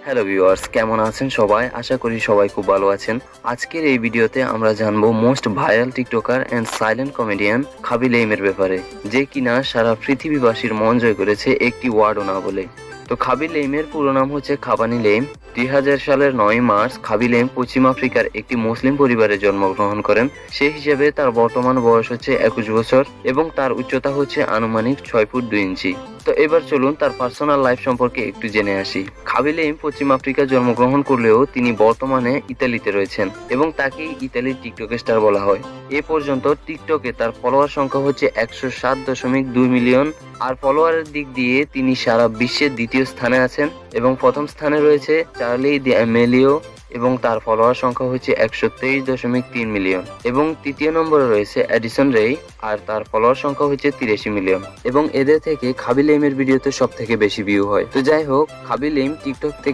Hello viewers, কেমন আছেন সবাই? আশা করি সবাই খুব ভালো আছেন। আজকের এই ভিডিওতে আমরা জানবো most viral TikToker and silent comedian Khaby লেইমের ব্যাপারে, যে কিনা সারা পৃথিবীবাসীর মন জয় করেছে একটি ওয়ার্ডও না বলে। তো খাবি লেইমের পুরো নাম হচ্ছে খাবানি লেইম। 2000 সালের 9 মার্চ খাবি লেইম পশ্চিম আফ্রিকার একটি মুসলিম পরিবারে জন্মগ্রহণ করেন। সেই হিসেবে তার বর্তমান বয়স হচ্ছে 21 বছর এবং তার উচ্চতা হচ্ছে আনুমানিক 6 ফুট 2 ইঞ্চি। তো এবার চলুন তার পার্সোনাল লাইফ সম্পর্কে একটু জেনে আসি। খাবি লেইম পশ্চিম আফ্রিকায় জন্মগ্রহণ করলেও তিনি বর্তমানে ইতালিতে রয়েছেন এবং তাকে ইতালির টিকটক স্টার বলা হয়। এ পর্যন্ত টিকটকে তার ফলোয়ার সংখ্যা হচ্ছে 107.2 মিলিয়ন। আর ফলোয়ারের দিক দিয়ে তিনি সারা বিশ্বের দ্বিতীয় স্থানে আছেন এবং প্রথম স্থানে রয়েছে চার্লি দি অ্যামেলিও এবং তার ফলোয়ার সংখ্যা হচ্ছে 123.3 মিলিয়ন এবং তৃতীয় নম্বরে রয়েছে এডিসন রেই আর তার ফলোয়ার সংখ্যা হচ্ছে 83 মিলিয়ন এবং এদের থেকে খাবি লেইমের ভিডিওতে সব থেকে বেশি ভিউ হয়। তো যাই হোক, খাবি লেইম টিকটক থেকে